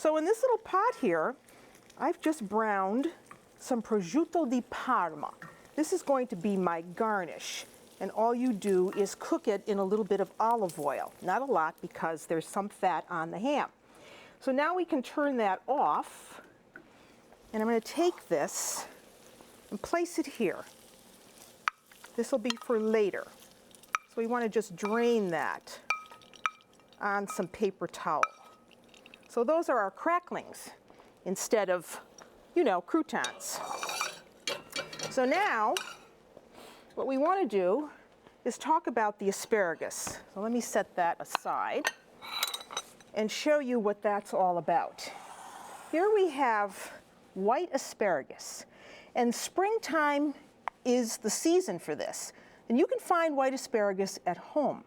So in this little pot here, I've just browned some prosciutto di Parma. This is going to be my garnish. And all you do is cook it in a little bit of olive oil. Not a lot because there's some fat on the ham. So now we can turn that off. And I'm going to take this and place it here. This will be for later. So we want to just drain that on some paper towel. So those are our cracklings instead of, you know, croutons. So now, what we want to do is talk about the asparagus. So let me set that aside and show you what that's all about. Here we have white asparagus, and springtime is the season for this. And you can find white asparagus at home.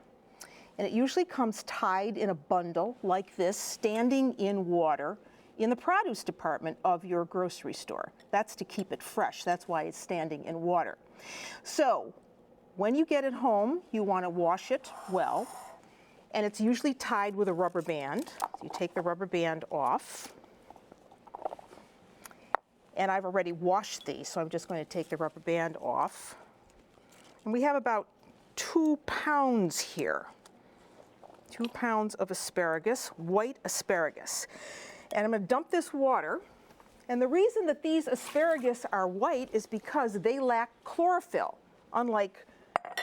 And it usually comes tied in a bundle like this, standing in water in the produce department of your grocery store. That's to keep it fresh. That's why it's standing in water. So when you get it home, you want to wash it well. And it's usually tied with a rubber band. So you take the rubber band off. And I've already washed these, so I'm just going to take the rubber band off. And we have about 2 pounds here. 2 pounds of asparagus, white asparagus. And I'm going to dump this water. And the reason that these asparagus are white is because they lack chlorophyll, unlike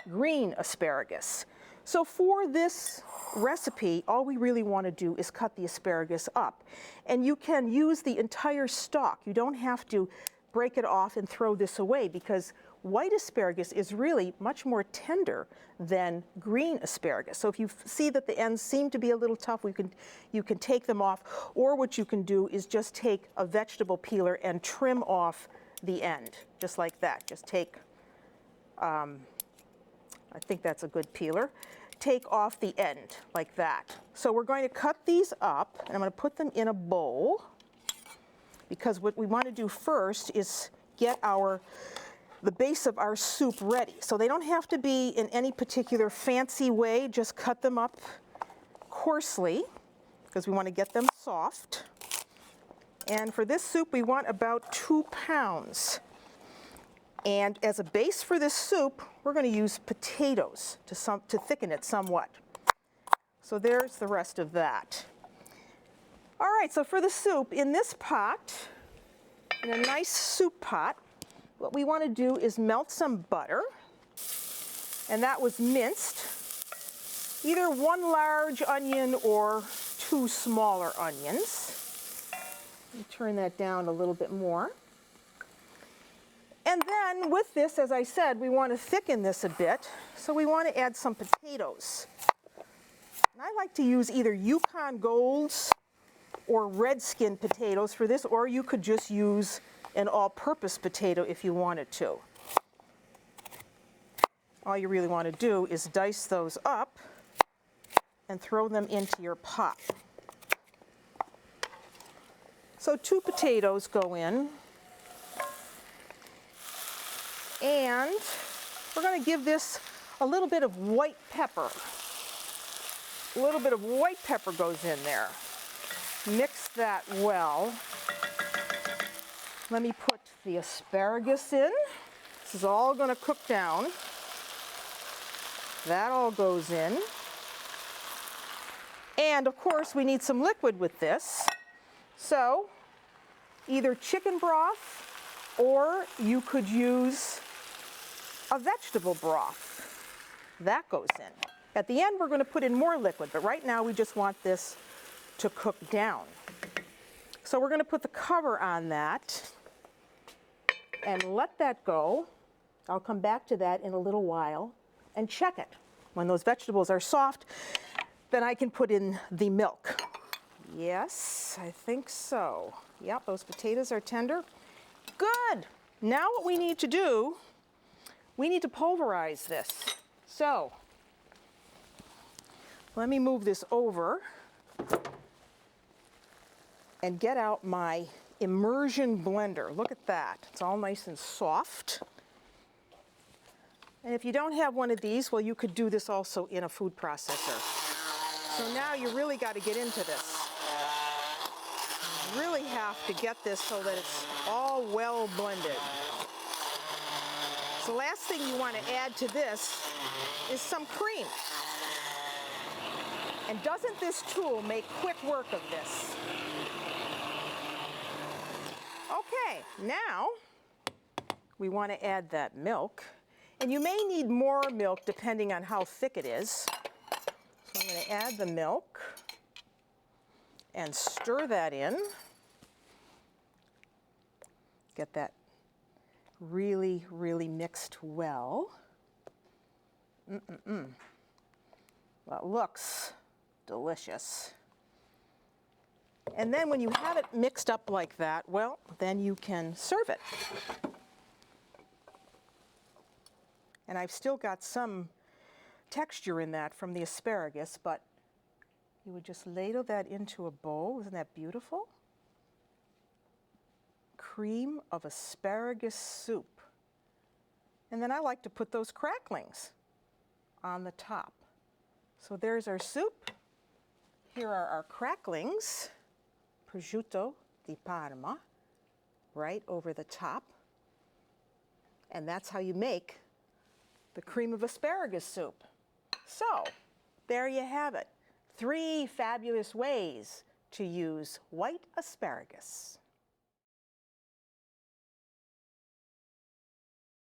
green asparagus. So for this recipe, all we really want to do is cut the asparagus up. And you can use the entire stalk. You don't have to break it off and throw this away because white asparagus is really much more tender than green asparagus. So if you see that the ends seem to be a little tough, you can take them off. Or what you can do is just take a vegetable peeler and trim off the end, just like that. Just take, I think that's a good peeler. Take off the end like that. So we're going to cut these up, and I'm going to put them in a bowl, because what we want to do first is get the base of our soup ready. So they don't have to be in any particular fancy way, just cut them up coarsely, because we want to get them soft. And for this soup, we want about 2 pounds. And as a base for this soup, we're going to use potatoes to thicken it somewhat. So there's the rest of that. All right, so for the soup, in this pot, in a nice soup pot, what we want to do is melt some butter. And that was minced, either 1 large onion or 2 smaller onions. Let me turn that down a little bit more. And then with this, as I said, we want to thicken this a bit. So we want to add some potatoes. And I like to use either Yukon Golds or red skin potatoes for this, or you could just use an all-purpose potato if you wanted to. All you really want to do is dice those up and throw them into your pot. So 2 potatoes go in. And we're going to give this a little bit of white pepper. A little bit of white pepper goes in there. Mix that well. Let me put the asparagus in. This is all going to cook down. That all goes in. And of course, we need some liquid with this. So either chicken broth, or you could use a vegetable broth. That goes in. At the end, we're going to put in more liquid, but right now we just want this to cook down. So we're going to put the cover on that and let that go. I'll come back to that in a little while and check it. When those vegetables are soft, then I can put in the milk. Yes, I think so. Yep, those potatoes are tender. Good. Now what we need to do, we need to pulverize this. So let me move this over and get out my immersion blender. Look at that. It's all nice and soft. And if you don't have one of these, well, you could do this also in a food processor. So now you really got to get into this. off to get this so that it's all well blended. So the last thing you want to add to this is some cream. And doesn't this tool make quick work of this? Okay, now we want to add that milk. And you may need more milk depending on how thick it is. So I'm going to add the milk and stir that in. Get that really, really mixed well. Well, it looks delicious. And then when you have it mixed up like that, well, then you can serve it. And I've still got some texture in that from the asparagus, but you would just ladle that into a bowl. Isn't that beautiful? Cream of asparagus soup. And then I like to put those cracklings on the top. So there's our soup. Here are our cracklings, prosciutto di Parma, right over the top. And that's how you make the cream of asparagus soup. So there you have it. 3 fabulous ways to use white asparagus.